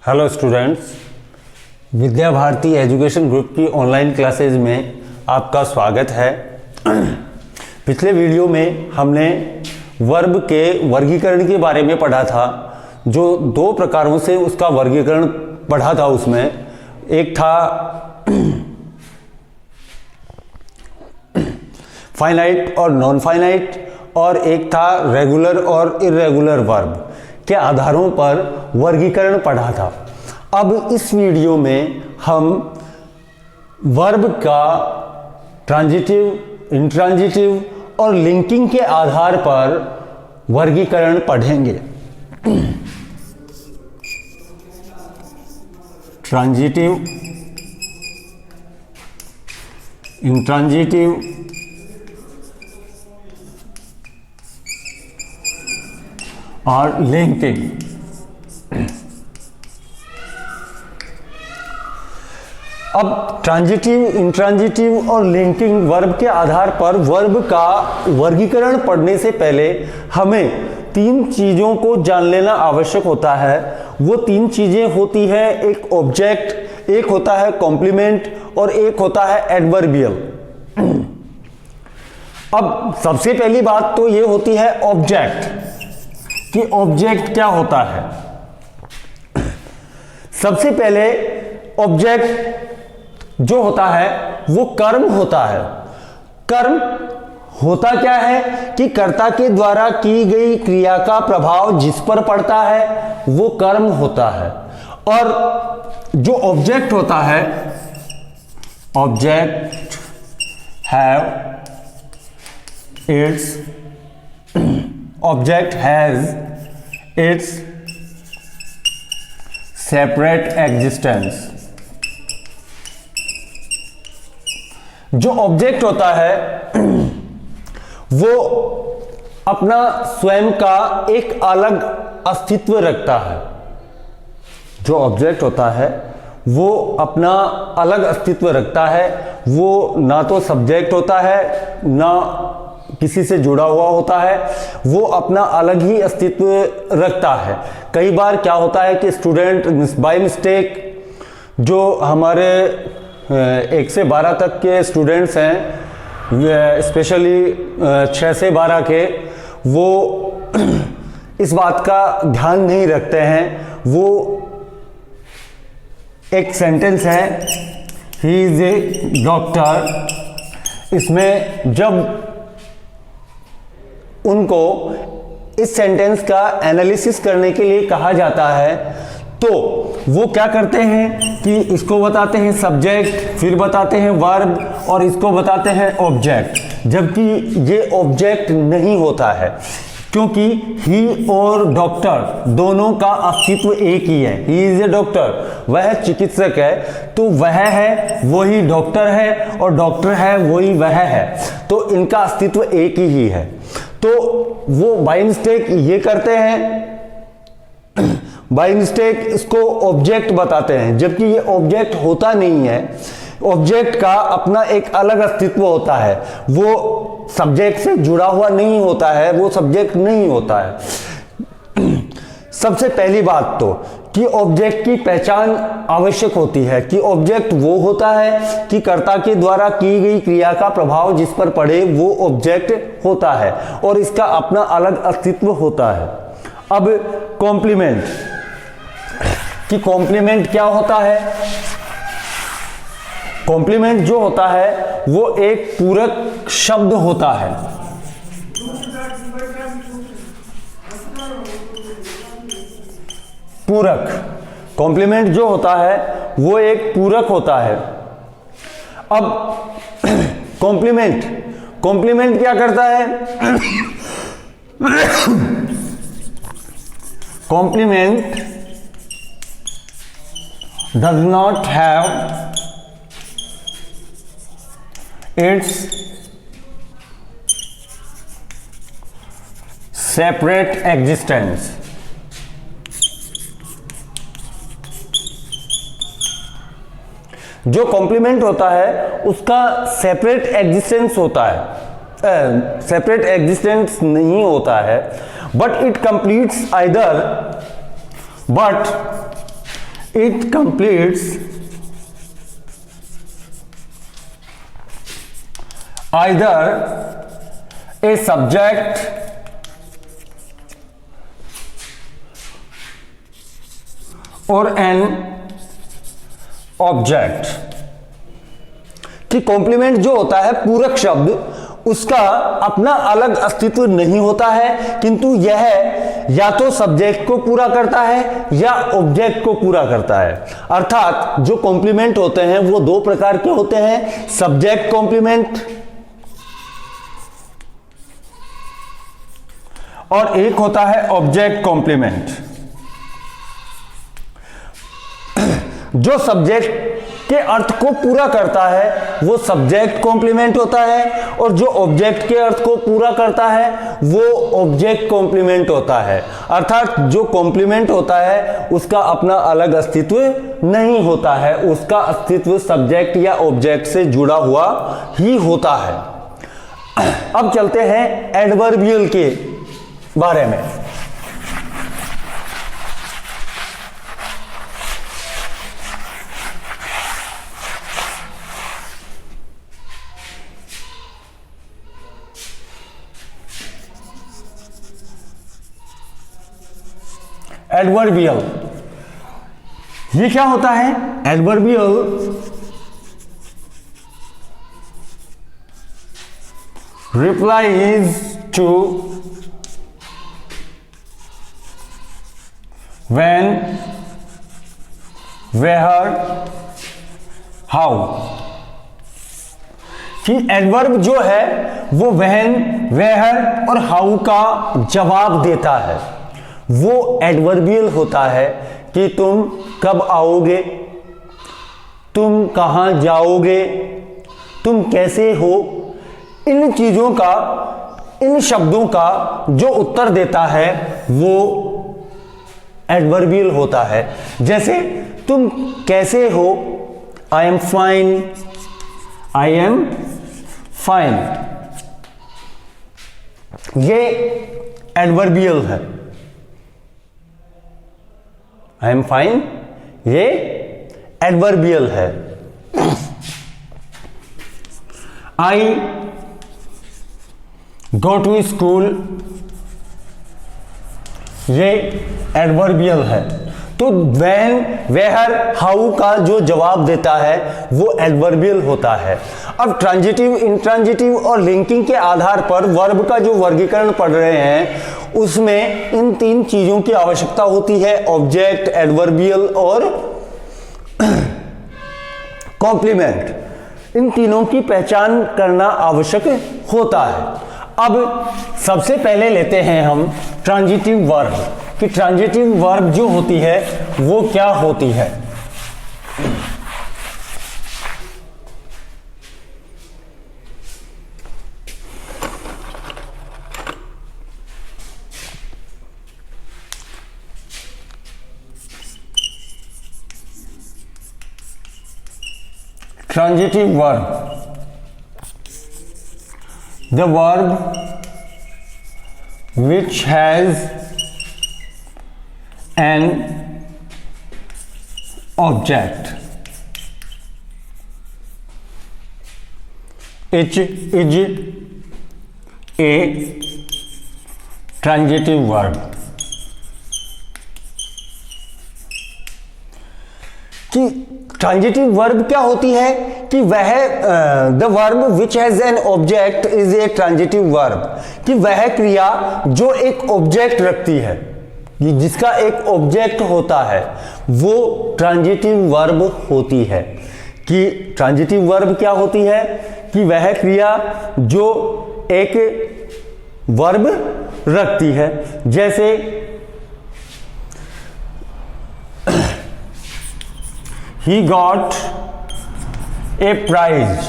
Hello students, Vidya Bharati education group की online classes में आपका स्वागत है। पिछले वीडियो में हमने वर्ब के वर्गीकरण के बारे में पढ़ा था, जो दो प्रकारों से उसका वर्गीकरण पढ़ा था। उसमें एक था फाइनाइट और नॉन फाइनाइट, और एक था रेगुलर और इर्रेगुलर वर्ब के आधारों पर वर्गीकरण पढ़ा था। अब इस वीडियो में हम वर्ब का ट्रांजिटिव, इंट्रांजिटिव और लिंकिंग के आधार पर वर्गीकरण पढ़ेंगे। ट्रांजिटिव, इंट्रांजिटिव और लिंकिंग। अब ट्रांजिटिव, इंट्रांजिटिव और लिंकिंग वर्ब के आधार पर वर्ब का वर्गीकरण पढ़ने से पहले हमें तीन चीजों को जान लेना आवश्यक होता है। वो तीन चीजें होती है, एक ऑब्जेक्ट, एक होता है कॉम्प्लीमेंट और एक होता है एडवर्बियल। अब सबसे पहली बात तो ये होती है ऑब्जेक्ट, कि ऑब्जेक्ट क्या होता है। सबसे पहले ऑब्जेक्ट जो होता है वो कर्म होता है। कर्म होता क्या है कि कर्ता के द्वारा की गई क्रिया का प्रभाव जिस पर पड़ता है वो कर्म होता है। और जो ऑब्जेक्ट होता है, object have it's object has its separate existence। जो ऑब्जेक्ट होता है वो अपना स्वयं का एक अलग अस्तित्व रखता है। जो ऑब्जेक्ट होता है वो अपना अलग अस्तित्व रखता है। वो ना तो सब्जेक्ट होता है, ना किसी से जुड़ा हुआ होता है, वो अपना अलग ही अस्तित्व रखता है। कई बार क्या होता है कि स्टूडेंट बाय मिस्टेक, जो हमारे 1 से 12 तक के स्टूडेंट्स हैं, स्पेशली 6 से 12 के, वो इस बात का ध्यान नहीं रखते हैं। वो एक सेंटेंस है, ही इज ए डॉक्टर। इसमें जब उनको इस सेंटेंस का एनालिसिस करने के लिए कहा जाता है तो वो क्या करते हैं कि इसको बताते हैं सब्जेक्ट, फिर बताते हैं वर्ब और इसको बताते हैं ऑब्जेक्ट, जबकि ये ऑब्जेक्ट नहीं होता है। क्योंकि ही और डॉक्टर दोनों का अस्तित्व एक ही है। ही इज ए डॉक्टर, वह चिकित्सक है, तो वह है वही डॉक्टर है, और डॉक्टर है वही वह है, तो इनका अस्तित्व एक ही है। तो वो बाय मिस्टेक ये करते हैं, बाय मिस्टेक इसको ऑब्जेक्ट बताते हैं, जबकि ये ऑब्जेक्ट होता नहीं है। ऑब्जेक्ट का अपना एक अलग अस्तित्व होता है, वो सब्जेक्ट से जुड़ा हुआ नहीं होता है, वो सब्जेक्ट नहीं होता है। सबसे पहली बात तो कि ऑब्जेक्ट की पहचान आवश्यक होती है कि ऑब्जेक्ट वो होता है कि कर्ता के द्वारा की गई क्रिया का प्रभाव जिस पर पड़े वो ऑब्जेक्ट होता है, और इसका अपना अलग अस्तित्व होता है। अब कॉम्प्लीमेंट, कि कॉम्प्लीमेंट क्या होता है। कॉम्प्लीमेंट जो होता है वो एक पूरक शब्द होता है। पूरक, कॉम्प्लीमेंट जो होता है वो एक पूरक होता है। अब कॉम्प्लीमेंट, कॉम्प्लीमेंट क्या करता है। Complement does not have its separate existence। जो कॉम्प्लीमेंट होता है उसका सेपरेट एग्जिस्टेंस होता है, सेपरेट एग्जिस्टेंस नहीं होता है, but it completes either, but it completes either a subject और एन ऑब्जेक्ट। कि कॉम्प्लीमेंट जो होता है पूरक शब्द, उसका अपना अलग अस्तित्व नहीं होता है, किंतु यह या तो सब्जेक्ट को पूरा करता है या ऑब्जेक्ट को पूरा करता है। अर्थात जो कॉम्प्लीमेंट होते हैं वो दो प्रकार के होते हैं, सब्जेक्ट कॉम्प्लीमेंट और एक होता है ऑब्जेक्ट कॉम्प्लीमेंट। जो सब्जेक्ट के अर्थ को पूरा करता है वो सब्जेक्ट कॉम्प्लीमेंट होता है, और जो ऑब्जेक्ट के अर्थ को पूरा करता है वो ऑब्जेक्ट कॉम्प्लीमेंट होता है। अर्थात जो कॉम्प्लीमेंट होता है उसका अपना अलग अस्तित्व नहीं होता है, उसका अस्तित्व सब्जेक्ट या ऑब्जेक्ट से जुड़ा हुआ ही होता है। अब चलते हैं एडवर्बियल के बारे में। एडवर्बियल ये क्या होता है? Adverbial replies to when, where, how. कि एडवर्ब जो है वो व्हेन, वेयर और हाउ का जवाब देता है, वो एडवर्बियल होता है। कि तुम कब आओगे, तुम कहां जाओगे, तुम कैसे हो, इन चीजों का, इन शब्दों का जो उत्तर देता है वो एडवर्बियल होता है। जैसे तुम कैसे हो, I am fine, I am fine, ये एडवर्बियल है। आई एम फाइन ये एडवर्बियल है। आई गो टू स्कूल ये एडवर्बियल है। तो व्हेन, वेयर, हाउ का जो जवाब देता है वो एडवर्बियल होता है। अब ट्रांजिटिव, इंट्रांजिटिव और लिंकिंग के आधार पर वर्ब का जो वर्गीकरण पढ़ रहे हैं उसमें इन तीन चीजों की आवश्यकता होती है, ऑब्जेक्ट, एडवर्बियल और कॉम्प्लीमेंट। इन तीनों की पहचान करना आवश्यक होता है। अब सबसे पहले लेते हैं हम ट्रांजिटिव वर्ब कि ट्रांजिटिव वर्ब जो होती है वो क्या होती है। Transitive verb, the verb which has an object. It is a transitive verb. कि ट्रांजिटिव वर्ब क्या होती है कि वह the verb which has an object is a transitive verb, कि वह क्रिया जो एक ऑब्जेक्ट रखती है, जिसका एक ऑब्जेक्ट होता है वो ट्रांजिटिव वर्ब होती है। कि ट्रांजिटिव वर्ब क्या होती है कि वह क्रिया जो एक वर्ब रखती है। जैसे He got a prize,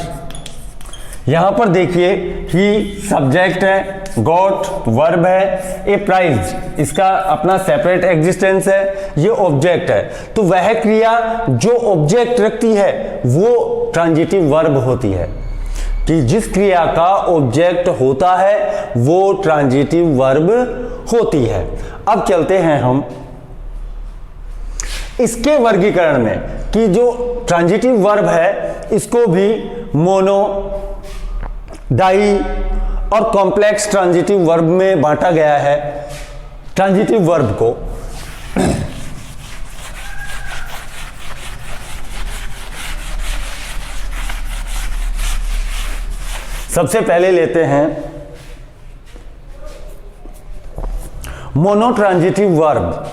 यहां पर देखिए he सब्जेक्ट है, got वर्ब है, a prize इसका अपना सेपरेट एग्जिस्टेंस है, ये ऑब्जेक्ट है। तो वह क्रिया जो ऑब्जेक्ट रखती है वो ट्रांजिटिव वर्ब होती है। कि जिस क्रिया का ऑब्जेक्ट होता है वो ट्रांजिटिव वर्ब होती है। अब चलते हैं हम इसके वर्गीकरण में कि जो ट्रांजिटिव वर्ब है इसको भी मोनो, डाई और कॉम्प्लेक्स ट्रांजिटिव वर्ब में बांटा गया है। ट्रांजिटिव वर्ब को सबसे पहले लेते हैं mono transitive verb.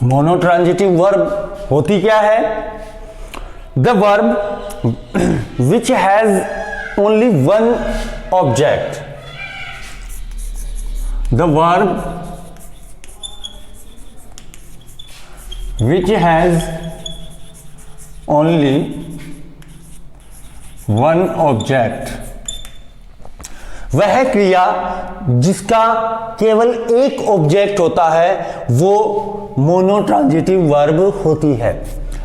Mono transitive verb होती क्या है? The verb which has only one object. The verb which has only one object। वह क्रिया जिसका केवल एक ऑब्जेक्ट होता है वो मोनोट्रांजिटिव वर्ब होती है।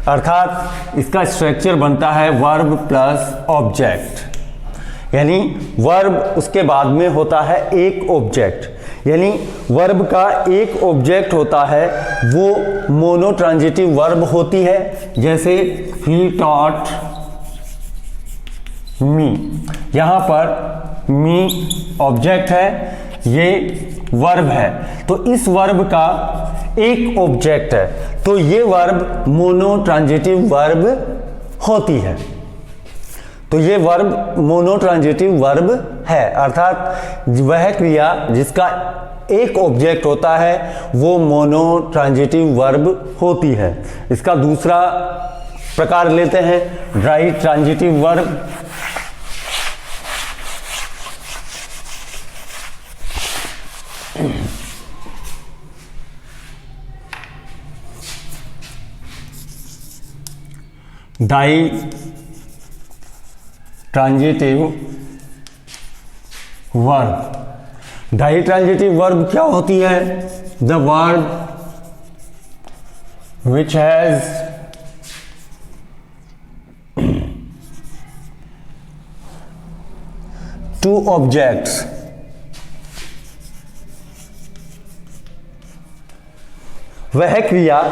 अर्थात इसका स्ट्रक्चर बनता है वर्ब प्लस ऑब्जेक्ट, यानी वर्ब उसके बाद में होता है एक ऑब्जेक्ट, यानी वर्ब का एक ऑब्जेक्ट होता है वो मोनोट्रांजिटिव वर्ब होती है। जैसे ही टॉट मी, यहां पर मी ऑब्जेक्ट है, ये वर्ब है, तो इस वर्ब का एक ऑब्जेक्ट है, तो ये वर्ब मोनोट्रांजिटिव वर्ब होती है। तो ये वर्ब मोनोट्रांजिटिव वर्ब है, अर्थात वह क्रिया जिसका एक ऑब्जेक्ट होता है वो मोनोट्रांजिटिव वर्ब होती है। इसका दूसरा प्रकार लेते हैं ditransitive verb. Ditransitive verb. Ditransitive verb क्या होती है? The verb which has two objects. वह क्रिया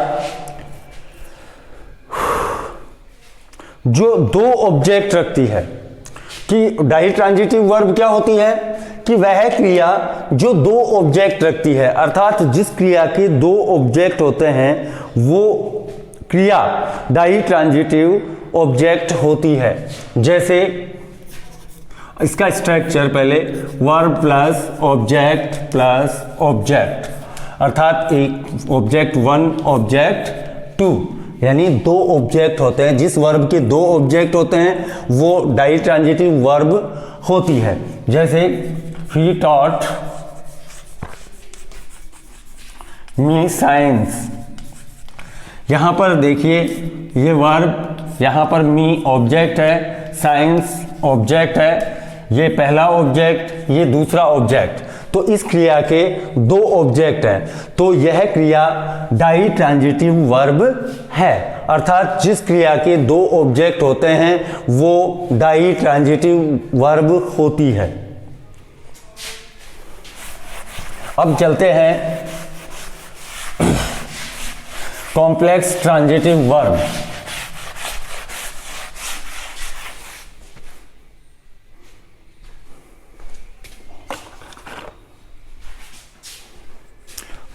जो दो ऑब्जेक्ट रखती है। कि डाई ट्रांजिटिव वर्ब क्या होती है? कि वह क्रिया जो दो ऑब्जेक्ट रखती है, अर्थात जिस क्रिया के दो ऑब्जेक्ट होते हैं वो क्रिया डाई ट्रांजिटिव ऑब्जेक्ट होती है। जैसे इसका स्ट्रक्चर पहले वर्ब प्लस ऑब्जेक्ट, अर्थात एक ऑब्जेक्ट वन, ऑब्जेक्ट टू, यानी दो ऑब्जेक्ट होते हैं। जिस वर्ब के दो ऑब्जेक्ट होते हैं वो डाई ट्रांजिटिव वर्ब होती है। जैसे ही टॉट मी साइंस, यहां पर देखिए ये वर्ब, यहां पर मी ऑब्जेक्ट है, साइंस ऑब्जेक्ट है, ये पहला ऑब्जेक्ट, ये दूसरा ऑब्जेक्ट, तो इस क्रिया के दो ऑब्जेक्ट हैं, तो यह क्रिया डाई ट्रांजिटिव वर्ब है। अर्थात जिस क्रिया के दो ऑब्जेक्ट होते हैं वो डाई ट्रांजिटिव वर्ब होती है। अब चलते हैं complex transitive verb.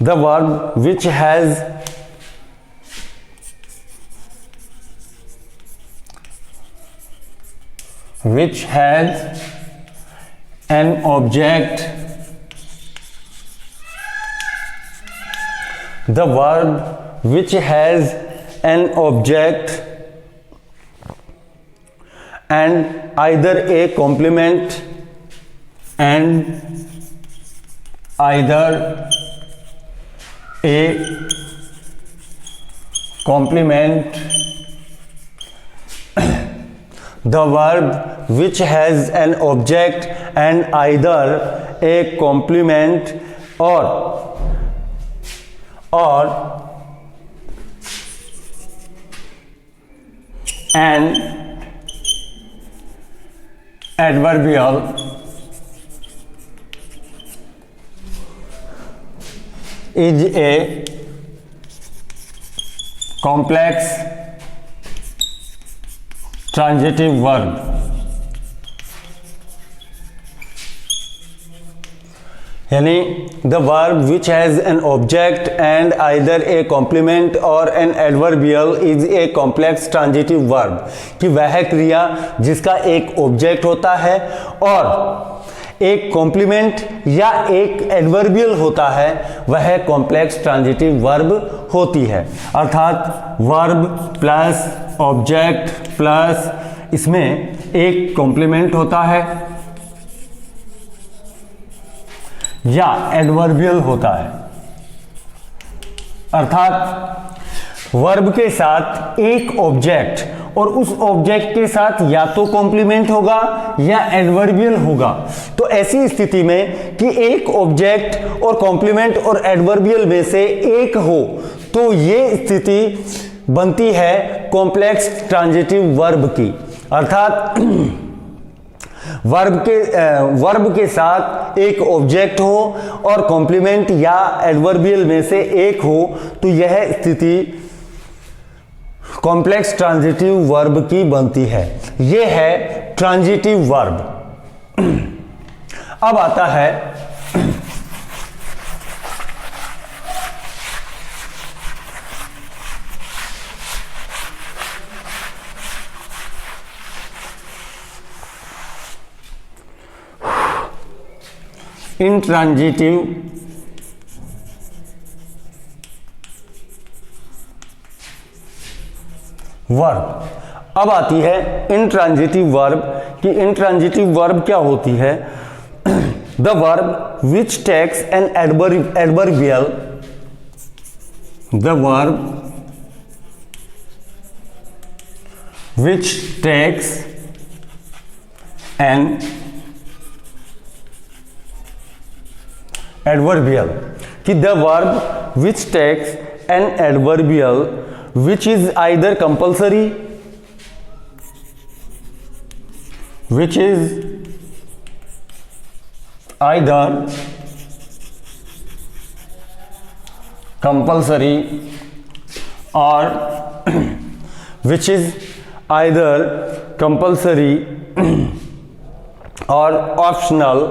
The verb which has an object, the verb which has an object and either a complement and either a complement, the verb which has an object and either a complement or an adverbial is a complex transitive verb, यानी the verb which has an object and either a complement or an adverbial is a complex transitive verb, कि वह क्रिया जिसका एक object होता है और एक कॉम्प्लीमेंट या एक एडवर्बियल होता है वह कॉम्प्लेक्स ट्रांजिटिव वर्ब होती है। अर्थात वर्ब प्लस ऑब्जेक्ट प्लस इसमें एक कॉम्प्लीमेंट होता है या एडवर्बियल होता है। अर्थात वर्ब के साथ एक ऑब्जेक्ट और उस ऑब्जेक्ट के साथ या तो कॉम्प्लीमेंट होगा या एडवर्बियल होगा। तो ऐसी स्थिति में कि एक ऑब्जेक्ट और कॉम्प्लीमेंट और एडवर्बियल में से एक हो तो ये स्थिति बनती है कॉम्प्लेक्स ट्रांजिटिव वर्ब की। अर्थात वर्ब के साथ एक ऑब्जेक्ट हो और कॉम्प्लीमेंट या एडवर्बियल में से एक हो तो यह स्थिति कॉम्प्लेक्स ट्रांजिटिव वर्ब की बनती है। यह है ट्रांजिटिव वर्ब। अब आता है इंट्रांजिटिव वर्ब। अब आती है इंट्रांजिटिव वर्ब कि इंट्रांजिटिव वर्ब क्या होती है। The verb which takes an adverbial, the verb which takes an adverbial, कि the verb which takes an adverbial which is either compulsory, which is either compulsory or which is either compulsory or optional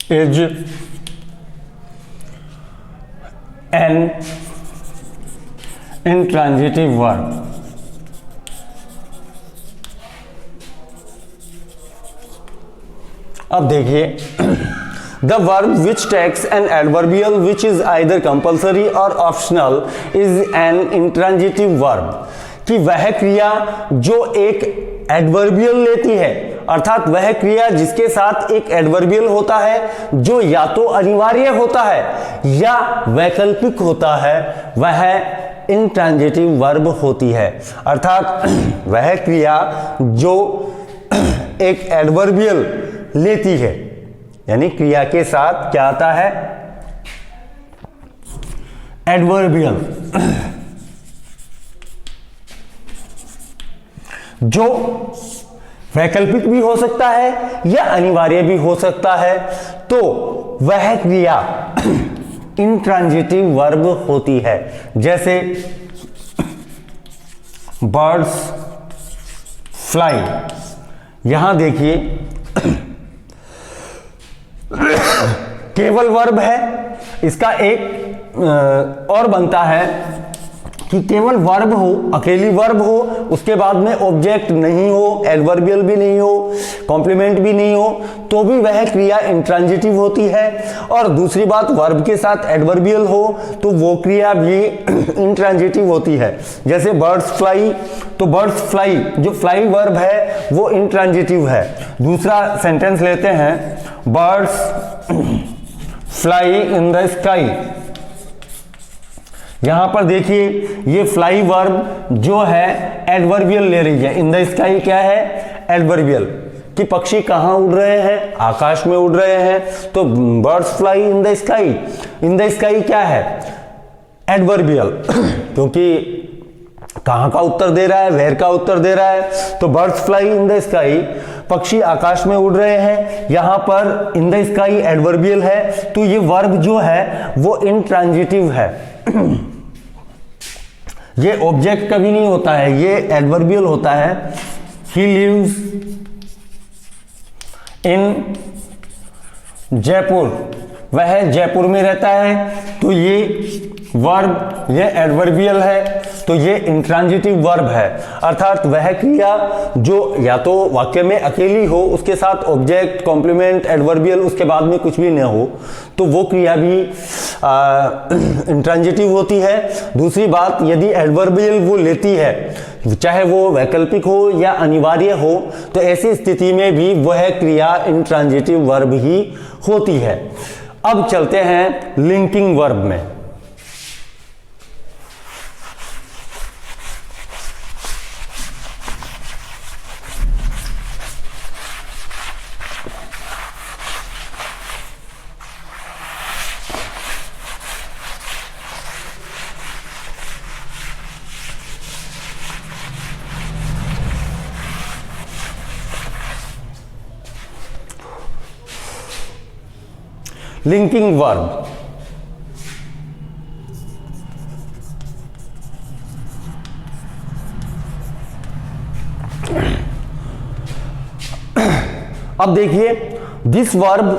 is an intransitive verb। अब देखिए, the verb which takes an adverbial which is either compulsory or optional is an intransitive verb, कि वह क्रिया जो एक adverbial लेती है, अर्थात वह क्रिया जिसके साथ एक एडवर्बियल होता है जो या तो अनिवार्य होता है या वैकल्पिक होता है, वह इंट्रांजिटिव वर्ब होती है। अर्थात वह क्रिया जो एक एडवर्बियल लेती है, यानी क्रिया के साथ क्या आता है, एडवर्बियल, जो वैकल्पिक भी हो सकता है या अनिवार्य भी हो सकता है, तो वह क्रिया इंट्रांजिटिव वर्ब होती है। जैसे बर्ड्स फ्लाई, यहां देखिए केवल वर्ब है, इसका एक और बनता है कि केवल वर्ब हो, अकेली वर्ब हो, उसके बाद में ऑब्जेक्ट नहीं हो, एडवर्बियल भी नहीं हो, कॉम्प्लीमेंट भी नहीं हो, तो भी वह क्रिया इंट्रांजिटिव होती है। और दूसरी बात, वर्ब के साथ एडवर्बियल हो तो वो क्रिया भी इंट्रांजिटिव होती है। जैसे बर्ड्स फ्लाई, तो बर्ड्स फ्लाई जो फ्लाई वर्ब है वो इंट्रांजिटिव है। दूसरा सेंटेंस लेते हैं, birds fly in the sky. यहां पर देखिए ये फ्लाई वर्ब जो है एडवर्बियल ले रही है। इन द स्काई क्या है, एडवर्बियल, कि पक्षी कहां उड़ रहे हैं, आकाश में उड़ रहे हैं, तो birds fly in the sky. In the sky क्या है, एडवर्बियल, क्योंकि कहां का उत्तर दे रहा है, वेयर का उत्तर दे रहा है, तो birds fly in the sky. पक्षी आकाश में उड़ रहे हैं, यहां पर इन द स्काई एडवर्बियल है, तो ये वर्ब जो है वो इंट्रांजिटिव है। ये ऑब्जेक्ट कभी नहीं होता है, ये एडवर्बियल होता है। ही लिव्स इन जयपुर, वह जयपुर में रहता है, तो ये वर्ब, ये एडवर्बियल है, तो ये इंट्रांजिटिव वर्ब है। अर्थात वह क्रिया जो या तो वाक्य में अकेली हो, उसके साथ ऑब्जेक्ट, कॉम्प्लीमेंट, एडवर्बियल, उसके बाद में कुछ भी न हो, तो वो क्रिया भी इंट्रांजिटिव होती है। दूसरी बात, यदि एडवर्बियल वो लेती है, चाहे वो वैकल्पिक हो या अनिवार्य हो, तो ऐसी स्थिति में भी वह क्रिया इंट्रांजिटिव वर्ब ही होती है। अब चलते हैं लिंकिंग वर्ब में। लिंकिंग वर्ब, अब देखिए दिस वर्ब,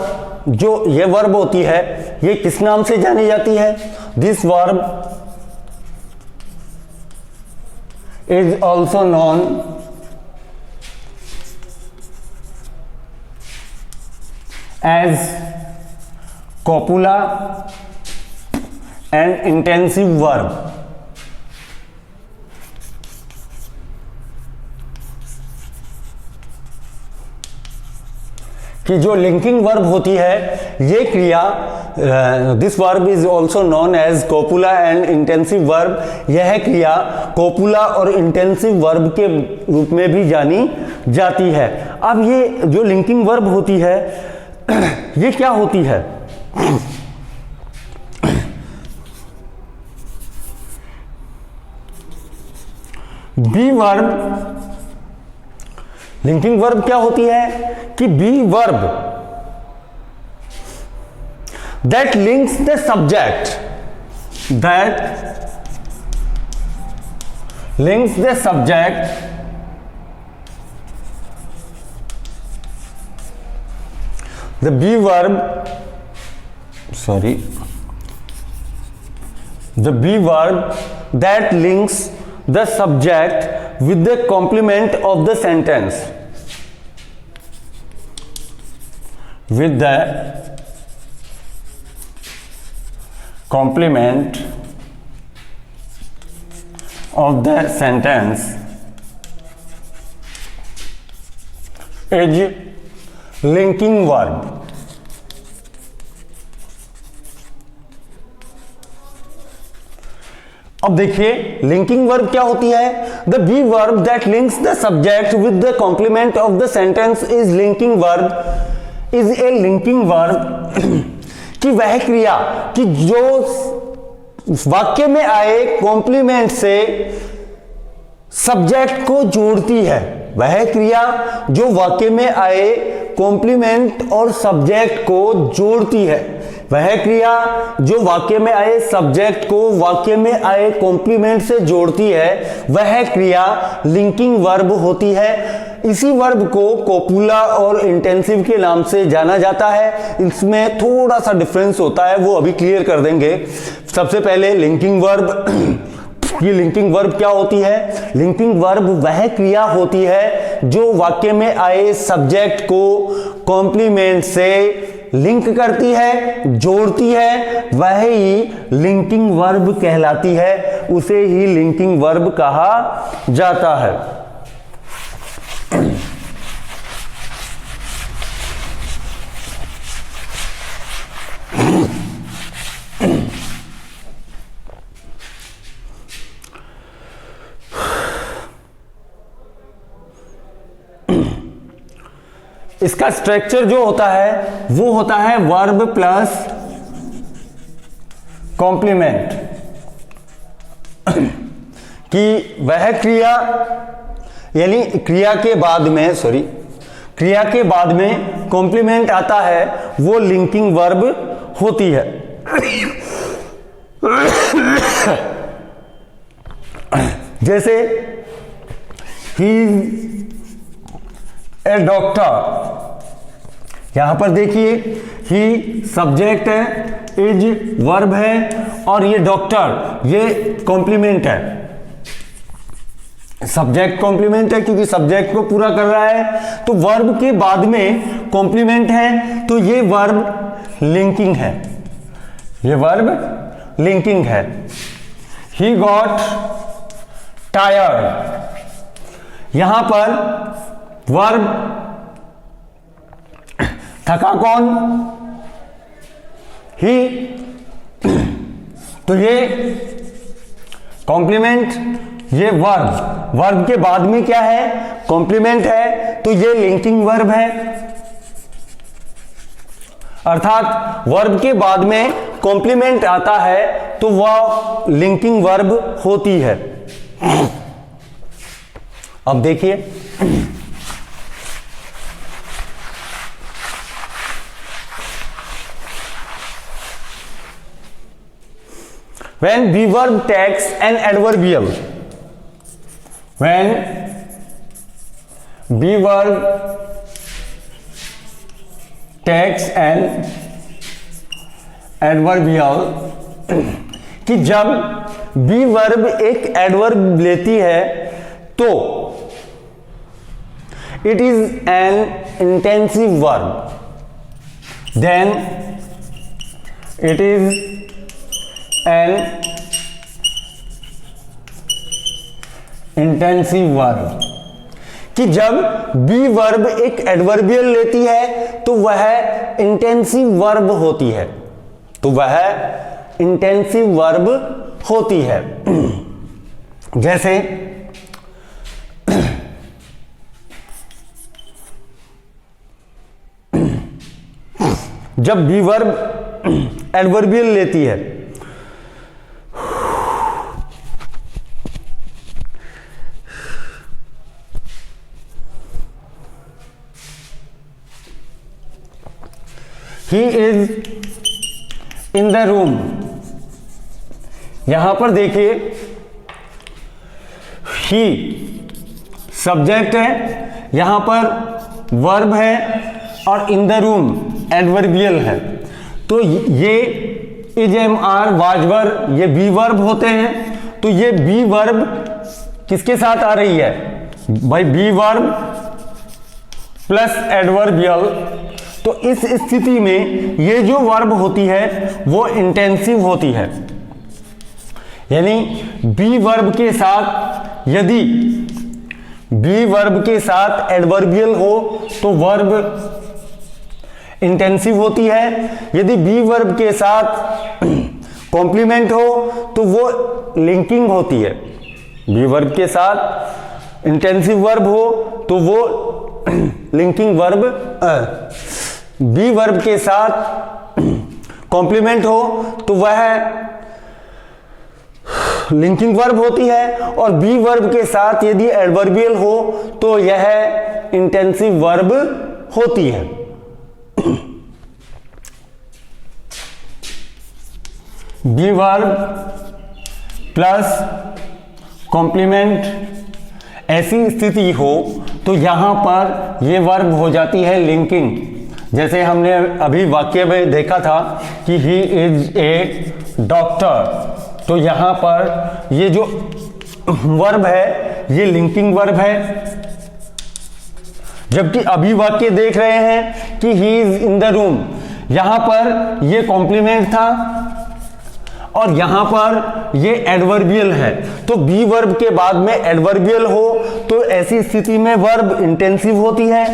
जो ये वर्ब होती है, ये किस नाम से जानी जाती है? This verb is also known as copula and intensive verb. कि जो लिंकिंग वर्ब होती है, ये क्रिया, this verb is also known as copula and intensive verb, यह क्रिया कॉपुला और इंटेंसिव वर्ब के रूप में भी जानी जाती है। अब ये जो लिंकिंग वर्ब होती है, ये क्या होती है? बी वर्ब, लिंकिंग वर्ब क्या होती है कि be verb that links the subject, that links the subject the be verb, sorry, the be verb that links the subject with the complement of the sentence, with the complement of the sentence is linking verb. अब देखिए linking verb क्या होती है? The be verb that links the subject with the complement of the sentence is linking verb, is a linking verb. कि वह क्रिया कि जो वाक्य में आए कॉम्प्लीमेंट से सब्जेक्ट को जोड़ती है, वह क्रिया जो वाक्य में आए कॉम्प्लीमेंट और सब्जेक्ट को जोड़ती है, वह क्रिया जो वाक्य में आए सब्जेक्ट को वाक्य में आए कॉम्प्लीमेंट से जोड़ती है, वह क्रिया लिंकिंग वर्ब होती है। इसी वर्ब को कोपुला और इंटेंसिव के नाम से जाना जाता है। इसमें थोड़ा सा डिफरेंस होता है, वो अभी क्लियर कर देंगे। सबसे पहले लिंकिंग वर्ब, ये लिंकिंग वर्ब क्या होती है? लिंकिंग वर्ब वह क्रिया होती है जो वाक्य में आए सब्जेक्ट को कॉम्प्लीमेंट से लिंक करती है, जोड़ती है, वह ही लिंकिंग वर्ब कहलाती है, उसे ही लिंकिंग वर्ब कहा जाता है। इसका स्ट्रक्चर जो होता है वो होता है वर्ब प्लस कॉम्प्लीमेंट। कि वह क्रिया यानी क्रिया के बाद में क्रिया के बाद में कॉम्प्लीमेंट आता है वो लिंकिंग वर्ब होती है। जैसे ही ए डॉक्टर, यहां पर देखिए ही सब्जेक्ट है, इज वर्ब है और ये डॉक्टर ये कॉम्प्लीमेंट है। सब्जेक्ट कॉम्प्लीमेंट है क्योंकि सब्जेक्ट को पूरा कर रहा है, तो वर्ब के बाद में कॉम्प्लीमेंट है तो ये वर्ब लिंकिंग है, ये वर्ब लिंकिंग है। ही गॉट टायर्ड, यहां पर वर्ब थका कौन? ही, तो ये कॉम्प्लीमेंट, ये वर्ब, वर्ब के बाद में क्या है? कॉम्प्लीमेंट है, तो ये लिंकिंग वर्ब है। अर्थात वर्ब के बाद में कॉम्प्लीमेंट आता है तो वह लिंकिंग वर्ब होती है। अब देखिए when be verb takes an adverbial, when be verb takes an adverbial, कि जब be verb एक adverb लेती है तो it is an intensive verb, then it is an intensive verb, कि जब बी वर्ब एक एडवर्बियल लेती है तो वह इंटेंसिव वर्ब होती है, तो वह इंटेंसिव वर्ब होती है। जैसे जब बी वर्ब एडवर्बियल लेती है he is in the room, यहां पर देखिए ही सब्जेक्ट है, यहां पर वर्ब है और इन द रूम एडवर्बियल है, तो ये is am are was were ये बी वर्ब होते हैं। तो ये बी वर्ब किसके साथ आ रही है भाई? Be verb plus adverbial. तो इस स्थिति में ये जो वर्ब होती है वो इंटेंसिव होती है, यानी बी वर्ब के साथ, यदि बी वर्ब के साथ एडवर्बियल हो तो वर्ब इंटेंसिव होती है, यदि बी वर्ब के साथ कॉम्प्लीमेंट हो तो वो लिंकिंग होती है। बी वर्ब के साथ इंटेंसिव वर्ब हो तो वो लिंकिंग वर्ब, बी वर्ब के साथ कॉम्प्लीमेंट हो तो वह लिंकिंग वर्ब होती है, और बी वर्ब के साथ यदि एडवर्बियल हो तो यह इंटेंसिव वर्ब होती है। बी वर्ब प्लस कॉम्प्लीमेंट ऐसी स्थिति हो तो यहां पर यह वर्ब हो जाती है लिंकिंग। जैसे हमने अभी वाक्य में देखा था कि ही इज ए डॉक्टर, तो यहां पर ये जो वर्ब है ये लिंकिंग वर्ब है। जबकि अभी वाक्य देख रहे हैं कि he is in the room, यहां पर ये कॉम्प्लीमेंट था और यहां पर ये एडवर्बियल है। तो बी वर्ब के बाद में एडवर्बियल हो तो ऐसी स्थिति में वर्ब इंटेंसिव होती है,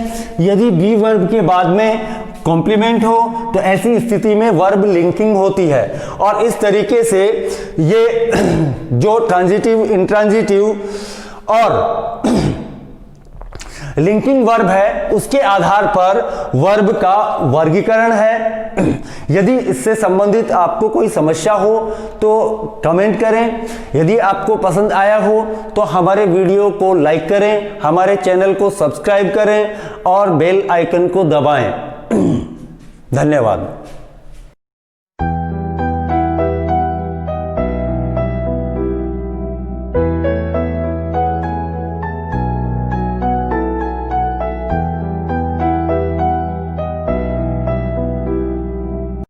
यदि बी वर्ब के बाद में कॉम्प्लीमेंट हो तो ऐसी स्थिति में वर्ब लिंकिंग होती है। और इस तरीके से ये जो ट्रांजिटिव, इंट्रांजिटिव और लिंकिंग वर्ब है उसके आधार पर वर्ब का वर्गीकरण है। यदि इससे संबंधित आपको कोई समस्या हो तो कमेंट करें। यदि आपको पसंद आया हो तो हमारे वीडियो को लाइक करें, हमारे चैनल को सब्सक्राइब करें और बेल आइकन को दबाएं। धन्यवाद।